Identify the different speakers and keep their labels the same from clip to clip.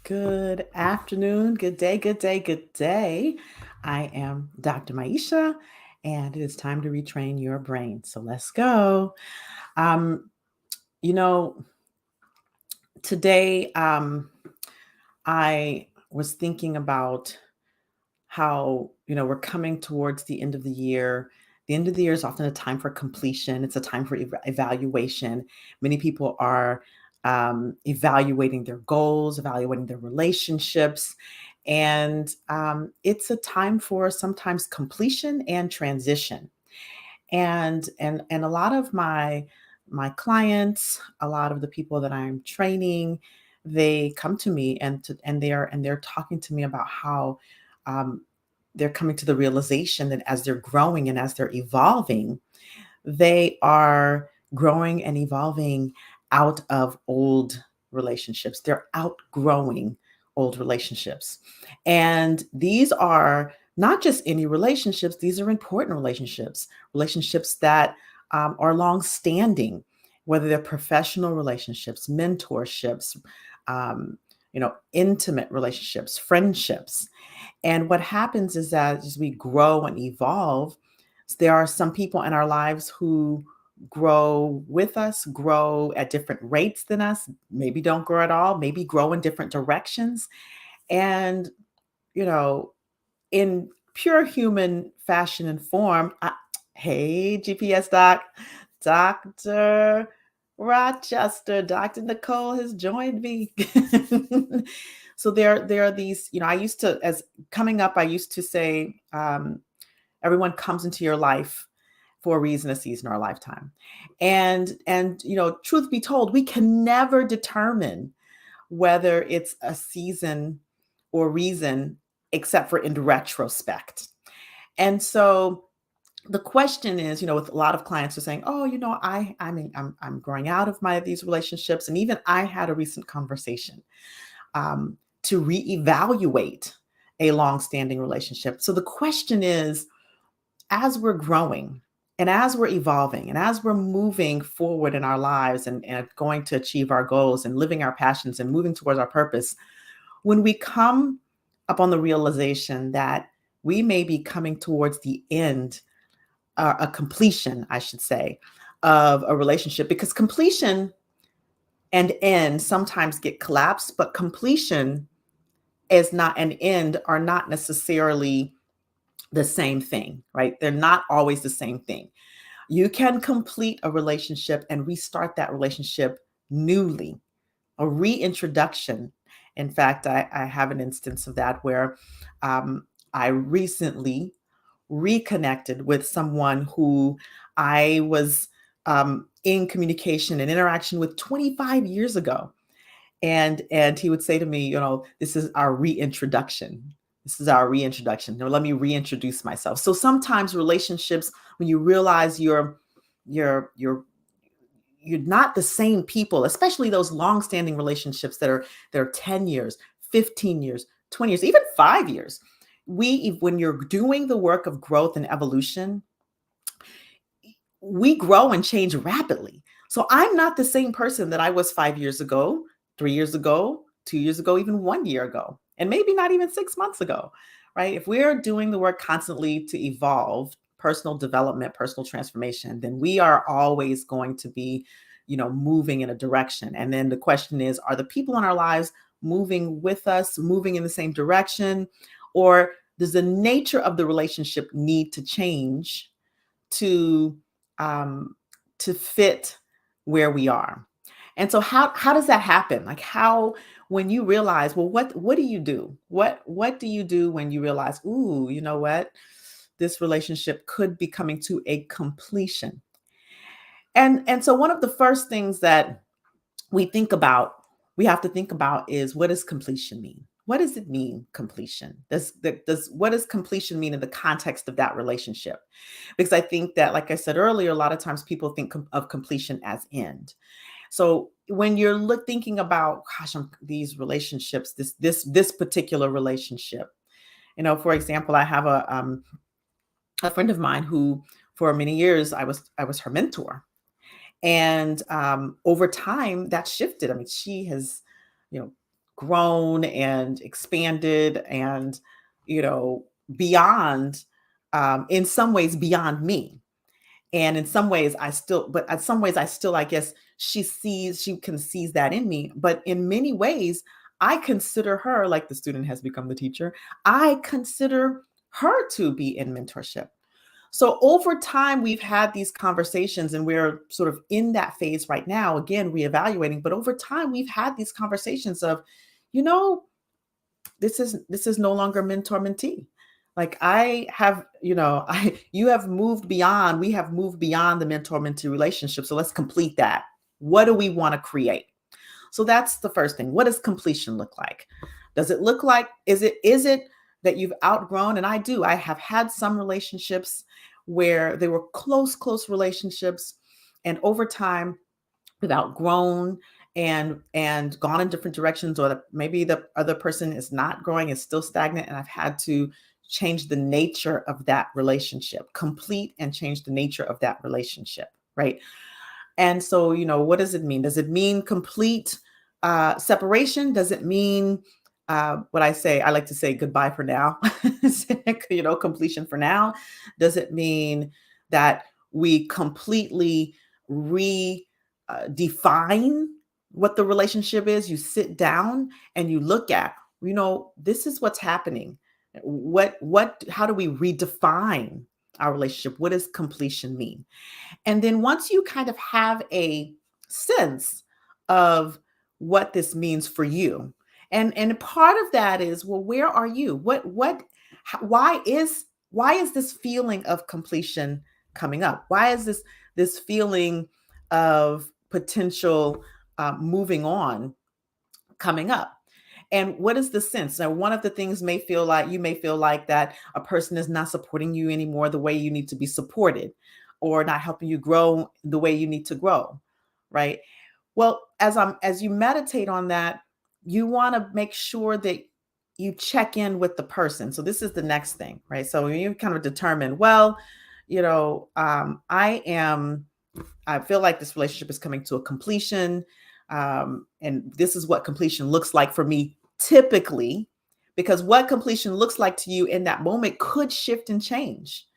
Speaker 1: Good afternoon, good day, good day, good day. I am Dr. Maisha, and it is time to retrain your brain. So let's go. Um, you know, today I was thinking about how, we're coming towards the end of the year. The end of the year is often a time for completion, it's a time for evaluation. Many people are evaluating their goals, evaluating their relationships. And it's a time for sometimes completion and transition. And a lot of my clients, a lot of the people that I'm training, they come to me and they're talking to me about how um, they're coming to the realization that as they're growing and as they're evolving, they are growing and evolving out of old relationships. They're outgrowing old relationships. And these are not just any relationships, these are important relationships, relationships that are long standing, whether they're professional relationships, mentorships, intimate relationships, friendships. And what happens is that as we grow and evolve, there are some people in our lives who grow with us, grow at different rates than us, maybe don't grow at all, maybe grow in different directions. And, you know, in pure human fashion and form, hey, GPS doc, Dr. Rochester, Dr. Nicole has joined me. So there are these, I used to, as coming up, I used to say, everyone comes into your life for a reason, a season, or a lifetime. And truth be told, we can never determine whether it's a season or reason except for in retrospect. And so the question is, with a lot of clients are saying, "Oh, I'm growing out of my these relationships," and even I had a recent conversation to reevaluate a long-standing relationship. So the question is, as we're growing and as we're evolving and as we're moving forward in our lives and going to achieve our goals and living our passions and moving towards our purpose, when we come upon the realization that we may be coming towards the end, a completion, I should say, of a relationship, because completion and end sometimes get collapsed, but completion is not an end are not necessarily the same thing, right? They're not always the same thing. You can complete a relationship and restart that relationship newly, a reintroduction. In fact, I have an instance of that where I recently reconnected with someone who I was in communication and interaction with 25 years ago. And he would say to me, this is our reintroduction. This is our reintroduction. Now, let me reintroduce myself. So sometimes relationships, when you realize you're you're not the same people, especially those long-standing relationships that are 10 years, 15 years, 20 years, even 5 years. When you're doing the work of growth and evolution, we grow and change rapidly. So I'm not the same person that I was 5 years ago, 3 years ago, 2 years ago, even 1 year ago, and maybe not even 6 months ago, right? If we're doing the work constantly to evolve, personal development, personal transformation, then we are always going to be, moving in a direction. And then the question is, are the people in our lives moving with us, moving in the same direction? Or does the nature of the relationship need to change to um, to fit where we are? And so how does that happen? Like, how, when you realize, well, what do you do? What do you do when you realize, ooh, you know what? This relationship could be coming to a completion. And so one of the first things that we think about, we have to think about is, what does completion mean? What does it mean, completion? Does what does completion mean in the context of that relationship? Because I think that, like I said earlier, a lot of times people think of completion as end. So when you're thinking about, gosh, these relationships, this particular relationship, for example, I have a friend of mine who, for many years, I was her mentor. And over time, that shifted. I mean, she has, you know, grown and expanded and, you know, beyond, in some ways beyond me. And in some ways I still, but in some ways I still, I guess she can seize that in me. But in many ways, I consider her, like the student has become the teacher, I consider her to be in mentorship. So over time, we've had these conversations and we're sort of in that phase right now, again, reevaluating. But over time, we've had these conversations of, you know, this is no longer mentor mentee. Like I have, you know, I you have moved beyond, we have moved beyond the mentor mentee relationship. So let's complete that. What do we want to create? So that's the first thing. What does completion look like? Does it look like, is it that you've outgrown? And I have had some relationships where they were close relationships. And over time, we've outgrown and gone in different directions, or maybe the other person is not growing, is still stagnant. And I've had to change the nature of that relationship, complete and change the nature of that relationship. Right. And so, you know, what does it mean? Does it mean complete separation? Does it mean what I say? I like to say goodbye for now, you know, completion for now. Does it mean that we completely redefine what the relationship is? You sit down and you look at, you know, this is what's happening. How do we redefine our relationship? What does completion mean? And then once you kind of have a sense of what this means for you, and part of that is, well, where are you? Why is this feeling of completion coming up? Why is this feeling of potential moving on coming up? And what is the sense? Now, one of the things you may feel like that a person is not supporting you anymore the way you need to be supported, or not helping you grow the way you need to grow, right? Well, as you meditate on that, you want to make sure that you check in with the person. So this is the next thing, right? So when you kind of determine, well, you know, I feel like this relationship is coming to a completion. And this is what completion looks like for me typically, because what completion looks like to you in that moment could shift and change.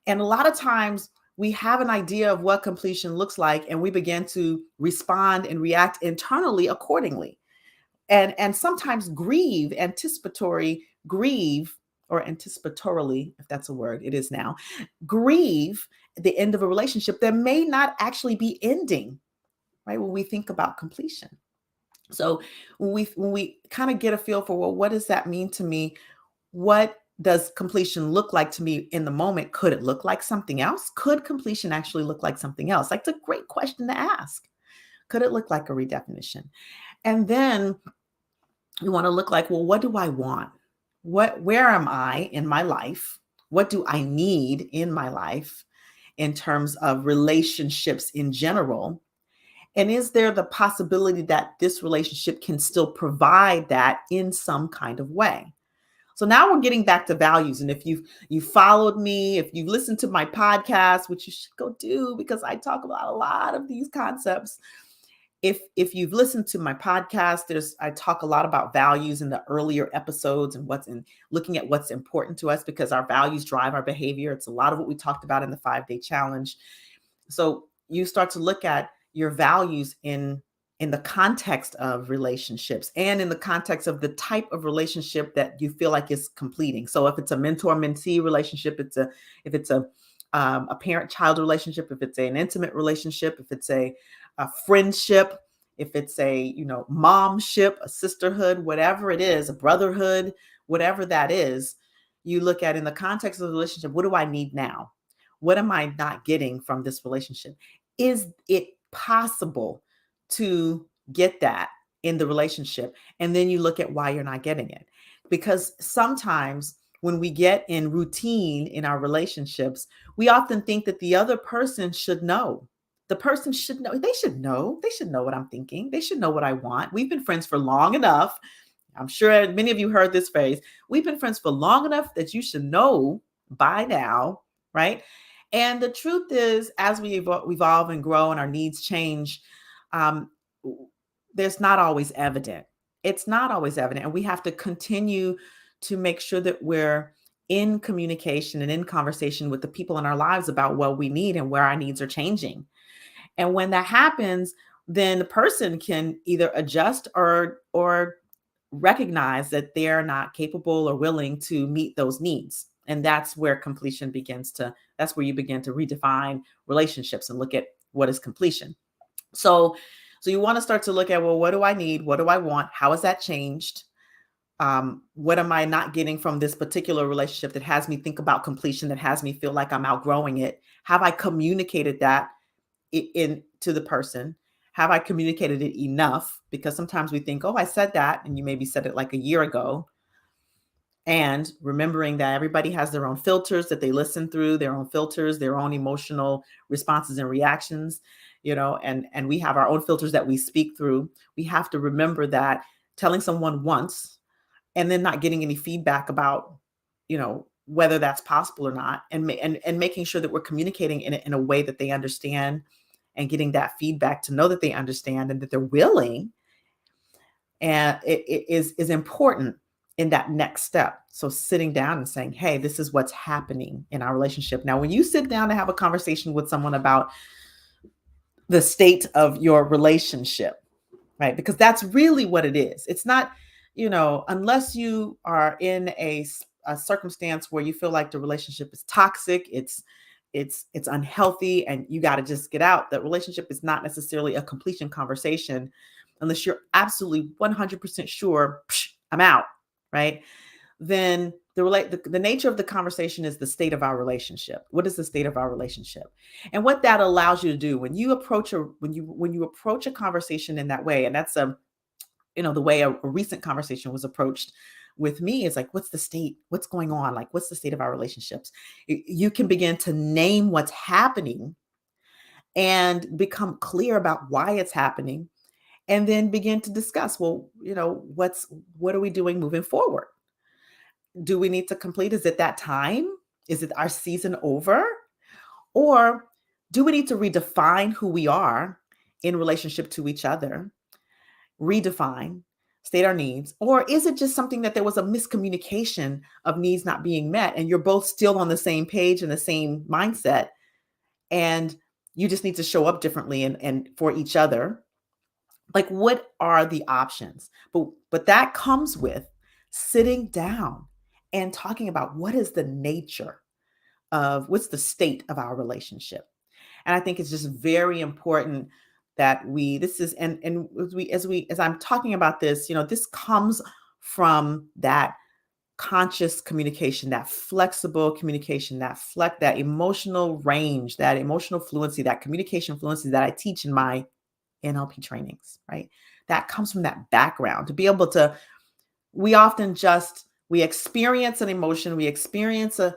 Speaker 1: And a lot of times we have an idea of what completion looks like, and we begin to respond and react internally accordingly. And sometimes grieve, or anticipatorily, if that's a word, it is now, grieve the end of a relationship that may not actually be ending, right? When we think about completion. So when we kind of get a feel for, well, what does that mean to me? What does completion look like to me in the moment? Could it look like something else? Could completion actually look like something else? Like, it's a great question to ask. Could it look like a redefinition? And then you want to look like, well, what do I want? Where am I in my life? What do I need in my life in terms of relationships in general? And is there the possibility that this relationship can still provide that in some kind of way? So now we're getting back to values. And if you followed me, if you've listened to my podcast, which you should go do because I talk about a lot of these concepts. If you've listened to my podcast, I talk a lot about values in the earlier episodes, and looking at what's important to us, because our values drive our behavior. It's a lot of what we talked about in the 5-day challenge. So you start to look at your values in the context of relationships, and in the context of the type of relationship that you feel like is completing. So if it's a mentor-mentee relationship, if it's a parent-child relationship, if it's an intimate relationship, if it's a friendship, if it's a, you know, momship, a sisterhood, whatever it is, a brotherhood, whatever that is, you look at in the context of the relationship, what do I need now? What am I not getting from this relationship? Is it possible to get that in the relationship? And then you look at why you're not getting it. Because sometimes when we get in routine in our relationships, we often think that the other person should know. The person should know. They should know. They should know what I'm thinking. They should know what I want. We've been friends for long enough. I'm sure many of you heard this phrase. We've been friends for long enough that you should know by now, right? And the truth is, as we evolve and grow and our needs change, um, there's not always evident. It's not always evident, and we have to continue to make sure that we're in communication and in conversation with the people in our lives about what we need and where our needs are changing. And when that happens, then the person can either adjust or recognize that they're not capable or willing to meet those needs. And that's where completion begins to, that's where you begin to redefine relationships and look at what is completion. So, so you want to start to look at, well, what do I need? What do I want? How has that changed? What am I not getting from this particular relationship that has me think about completion, that has me feel like I'm outgrowing it? Have I communicated that in to the person? Have I communicated it enough? Because sometimes we think, oh, I said that, and you maybe said it like a year ago. And remembering that everybody has their own filters that they listen through, their own filters, their own emotional responses and reactions, and we have our own filters that we speak through. We have to remember that telling someone once and then not getting any feedback about, whether that's possible or not, and making sure that we're communicating in a way that they understand, and getting that feedback to know that they understand and that they're willing, and it is important in that next step. So sitting down and saying, hey, this is what's happening in our relationship. Now, when you sit down to have a conversation with someone about the state of your relationship, right? Because that's really what it is. It's not, unless you are in a circumstance where you feel like the relationship is toxic, it's unhealthy, and you got to just get out. That relationship is not necessarily a completion conversation unless you're absolutely 100% sure, I'm out, right? Then the nature of the conversation is the state of our relationship. What is the state of our relationship? And what that allows you to do when you approach a conversation in that way, and that's the way a recent conversation was approached with me, is like, what's the state? What's going on? Like, what's the state of our relationships? You can begin to name what's happening and become clear about why it's happening, and then begin to discuss, well, what are we doing moving forward? Do we need to complete? Is it that time? Is it our season over? Or do we need to redefine who we are in relationship to each other? Redefine, state our needs? Or is it just something that there was a miscommunication of needs not being met, and you're both still on the same page and the same mindset, and you just need to show up differently and for each other? Like, what are the options? But that comes with sitting down and talking about what is the nature of, what's the state of our relationship. And I think it's just very important that this is, and as I'm talking about this, this comes from that conscious communication, that flexible communication, that emotional range, that emotional fluency, that communication fluency that I teach in my NLP trainings, right? That comes from that background to be able to, we experience an emotion, we experience a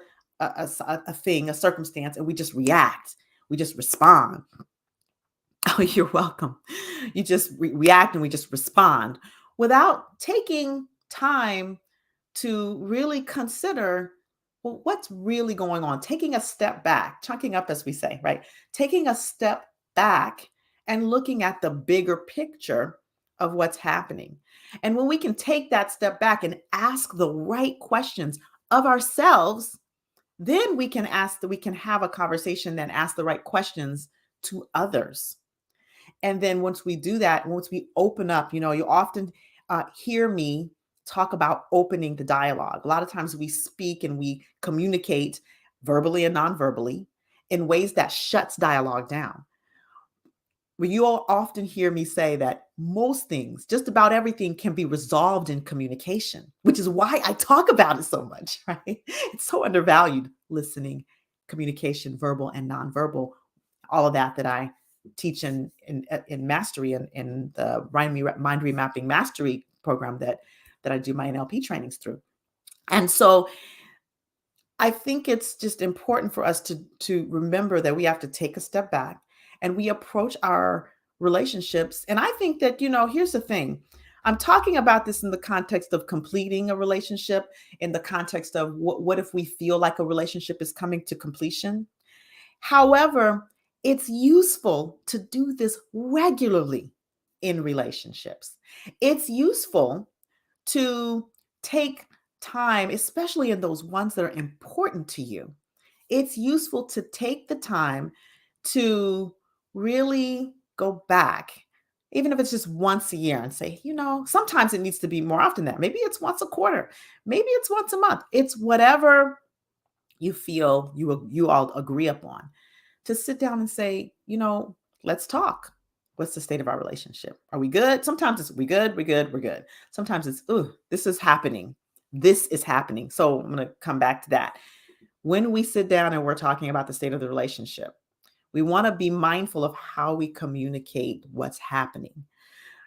Speaker 1: thing, a circumstance, and we just react. We just respond. Oh, you're welcome. You just react and we just respond without taking time to really consider, well, what's really going on? Taking a step back, chunking up, as we say, right? Taking a step back and looking at the bigger picture of what's happening. And when we can take that step back and ask the right questions of ourselves, then we can have a conversation, then ask the right questions to others. And then once we do that, once we open up, you often hear me talk about opening the dialogue. A lot of times we speak and we communicate verbally and non-verbally in ways that shuts dialogue down. But you all often hear me say that most things, just about everything, can be resolved in communication, which is why I talk about it so much, right? It's so undervalued: listening, communication, verbal and nonverbal, all of that I teach in mastery, in the Mind ReMapping Mastery program that I do my NLP trainings through. And so I think it's just important for us to remember that we have to take a step back and we approach our relationships. And I think that, here's the thing. I'm talking about this in the context of completing a relationship, in the context of what if we feel like a relationship is coming to completion. However, it's useful to do this regularly. in relationships. It's useful to take time, especially in those ones that are important to you. It's useful to take the time to really go back, even if it's just once a year, and say, sometimes it needs to be more often than that. Maybe it's once a quarter, maybe it's once a month. It's whatever you feel you all agree upon. To sit down and say, let's talk. What's the state of our relationship? Are we good? Sometimes it's we good, we good, we're good. Sometimes it's, ooh, this is happening. This is happening. So I'm going to come back to that. When we sit down and we're talking about the state of the relationship, we want to be mindful of how we communicate what's happening.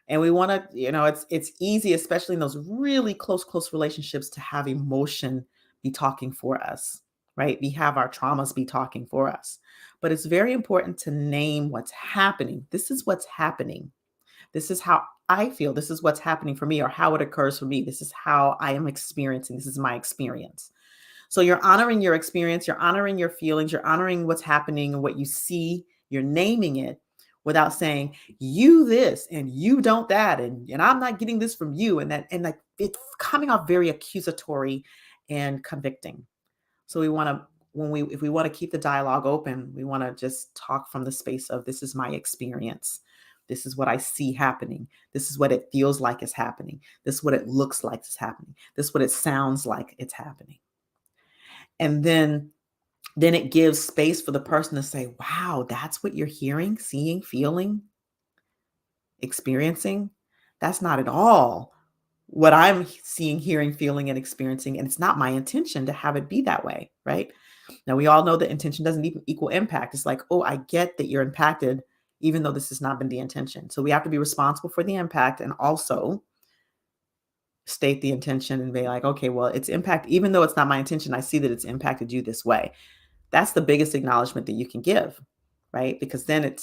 Speaker 1: And we want to, it's easy, especially in those really close relationships, to have emotion be talking for us, right? We have our traumas be talking for us. But it's very important to name what's happening. This is what's happening. This is how I feel. This is what's happening for me, or how it occurs for me. This is how I am experiencing. This is my experience. So you're honoring your experience, you're honoring your feelings, you're honoring what's happening and what you see, you're naming it without saying you this and you don't that, and I'm not getting this from you, and that, and like it's coming off very accusatory and convicting. So we want to, if we want to keep the dialogue open, we want to just talk from the space of, this is my experience. This is what I see happening. This is what it feels like is happening. This is what it looks like is happening. This is what it sounds like it's happening. And then it gives space for the person to say, wow, that's what you're hearing, seeing, feeling, experiencing. That's not at all what I'm seeing, hearing, feeling, and experiencing. And it's not my intention to have it be that way, right? Now, we all know that intention doesn't even equal impact. It's like, oh, I get that you're impacted, even though this has not been the intention. So we have to be responsible for the impact, and also state the intention and be like, okay, well, it's impact, even though it's not my intention, I see that it's impacted you this way. That's the biggest acknowledgement that you can give, right? Because then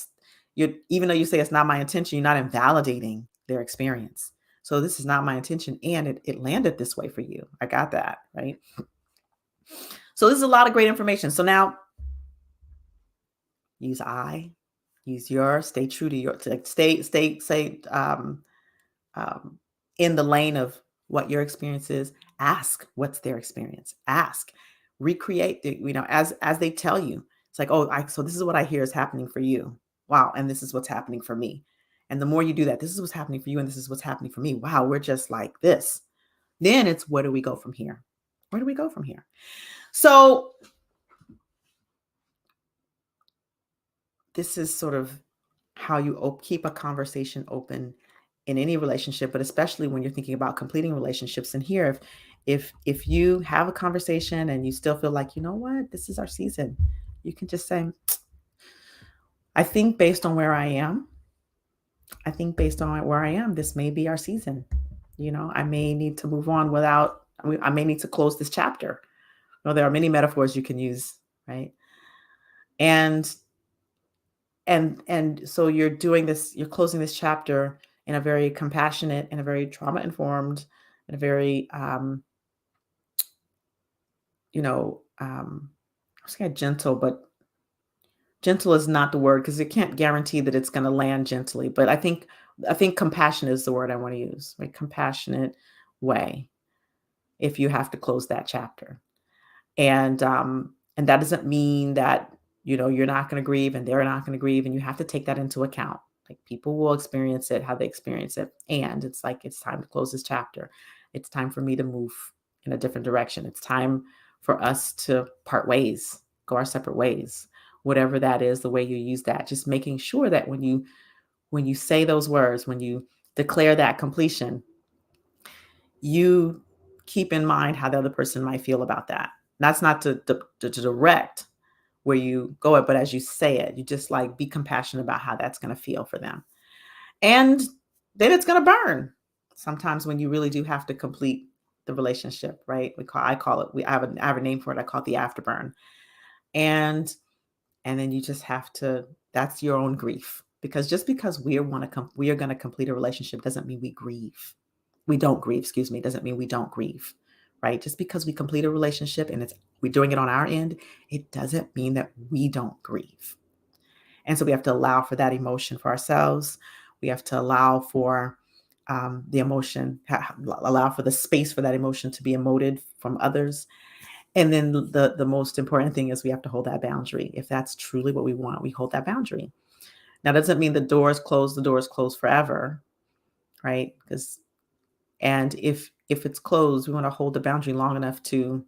Speaker 1: even though you say it's not my intention, you're not invalidating their experience. So this is not my intention, and it landed this way for you. I got that, right? So this is a lot of great information. So now use I, use your, stay true to your, stay in the lane of what your experience is. Ask what's their experience. Ask, recreate as they tell you. It's like, oh, so this is what I hear is happening for you. Wow. And this is what's happening for me. And the more you do that, this is what's happening for you, and this is what's happening for me. Wow, we're just like this. Then it's, where do we go from here? Where do we go from here? So this is sort of how you keep a conversation open in any relationship, but especially when you're thinking about completing relationships. And here, if you have a conversation and you still feel like, you know what, this is our season, you can just say, I think based on where I am, this may be our season. I may need to move on I may need to close this chapter. There are many metaphors you can use, right? And so you're doing this, you're closing this chapter in a very compassionate and a very trauma-informed and a very, I was saying gentle, but gentle is not the word, because it can't guarantee that it's going to land gently. But I think compassion is the word I want to use, right? Compassionate way, if you have to close that chapter. And that doesn't mean that, you're not going to grieve and they're not going to grieve. And you have to take that into account. Like, people will experience it how they experience it. And it's like, it's time to close this chapter. It's time for me to move in a different direction. It's time for us to part ways, go our separate ways, whatever that is, the way you use that. Just making sure that when you say those words, when you declare that completion, you keep in mind how the other person might feel about that. That's not to direct where you go it, but as you say it, you just like be compassionate about how that's going to feel for them. And then it's going to burn. Sometimes when you really do have to complete the relationship, right? I have a name for it. I call it the afterburn. And then you just have to, that's your own grief. Because just because we are going to complete a relationship doesn't mean we grieve. We don't grieve, doesn't mean we don't grieve, right? Just because we complete a relationship and we're doing it on our end, it doesn't mean that we don't grieve. And so we have to allow for that emotion for ourselves. We have to allow for the emotion, allow for the space for that emotion to be emoted from others. And then the most important thing is we have to hold that boundary. If that's truly what we want, we hold that boundary. Now, doesn't mean the doors closed forever, right? And if it's closed, we want to hold the boundary long enough to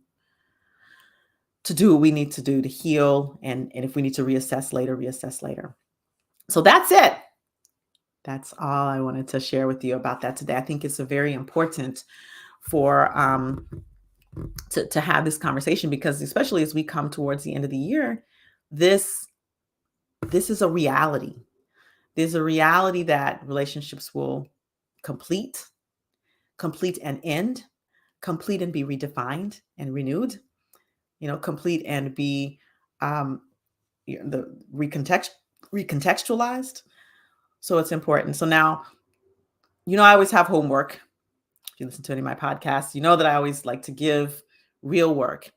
Speaker 1: do what we need to do to heal. And if we need to reassess later. So that's it. That's all I wanted to share with you about that today. I think it's a very important for to have this conversation, because especially as we come towards the end of the year, this is a reality. There's a reality that relationships will complete and end, complete and be redefined and renewed, complete and be the recontextualized. So it's important. So now, I always have homework. If you listen to any of my podcasts, you know that I always like to give real work.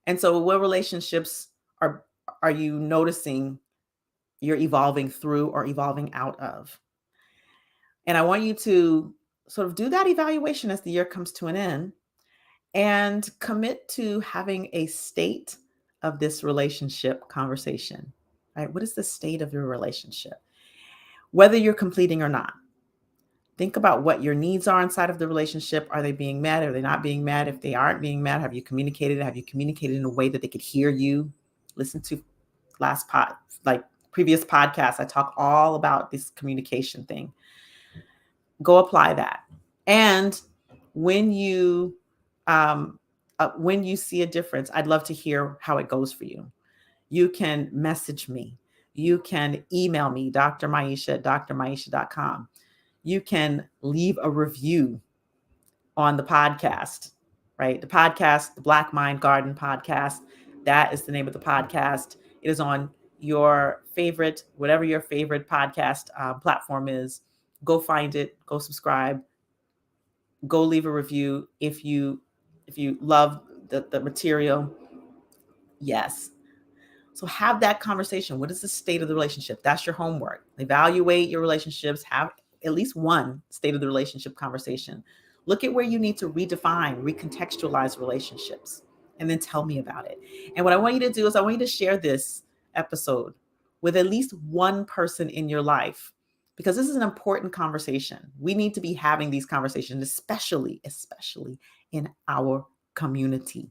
Speaker 1: And so what relationships are you noticing you're evolving through or evolving out of? And I want you to sort of do that evaluation as the year comes to an end and commit to having a state of this relationship conversation, right? What is the state of your relationship? Whether you're completing or not. Think about what your needs are inside of the relationship. Are they being met? Are they not being met? If they aren't being met, have you communicated? Have you communicated in a way that they could hear you? Listen to previous podcasts. I talk all about this communication thing. Go apply that. And when you see a difference, I'd love to hear how it goes for you. You can message me. You can email me, drmaisha@drmaisha.com. You can leave a review on the podcast, right? The podcast, the Black Mind Garden podcast, that is the name of the podcast. It is on your favorite, whatever your favorite podcast platform is. Go find it, go subscribe, go leave a review. If you love the material, yes. So have that conversation. What is the state of the relationship? That's your homework. Evaluate your relationships. Have at least one state of the relationship conversation. Look at where you need to redefine, recontextualize relationships, and then tell me about it. And what I want you to do is I want you to share this episode with at least one person in your life, because this is an important conversation. We need to be having these conversations, especially in our community,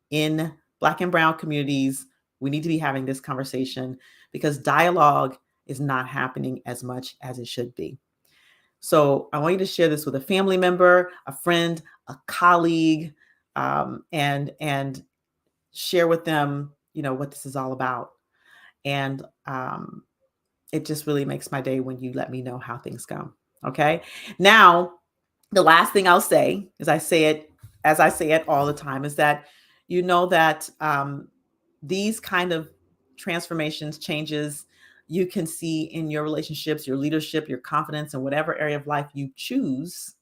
Speaker 1: in Black and Brown communities. We need to be having this conversation because dialogue is not happening as much as it should be. So I want you to share this with a family member, a friend, a colleague, and share with them, what this is all about. And it just really makes my day when you let me know how things go. Okay. Now, the last thing I'll say, as I say it all the time, is that that these kind of transformations, changes you can see in your relationships, your leadership, your confidence, and whatever area of life you choose,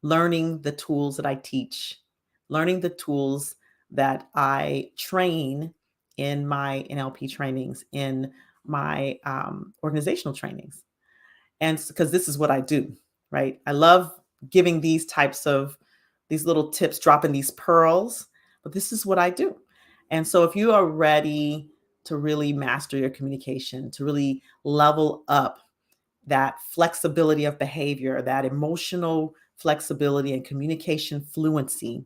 Speaker 1: learning the tools that I teach, learning the tools that I train in my NLP trainings, in my organizational trainings. And because this is what I do, right? I love giving these little tips, dropping these pearls, but this is what I do. And so if you are ready to really master your communication, to really level up that flexibility of behavior, that emotional flexibility and communication fluency,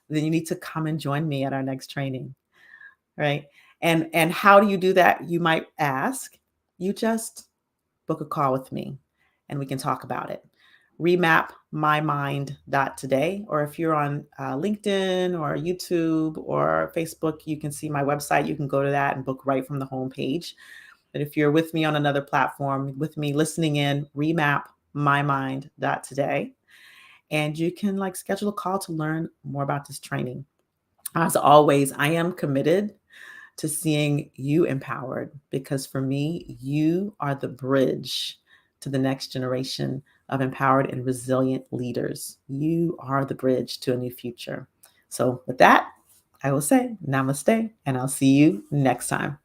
Speaker 1: then you need to come and join me at our next training, right? And how do you do that? You might ask. You just book a call with me and we can talk about it. Remap.mymind.today, or if you're on LinkedIn or YouTube or Facebook, you can see my website. You can go to that and book right from the homepage. But if you're with me on another platform, with me listening in, remapmymind.today, and you can schedule a call to learn more about this training. As always, I am committed to seeing you empowered, because for me, you are the bridge to the next generation of empowered and resilient leaders. You are the bridge to a new future. So with that, I will say namaste, and I'll see you next time.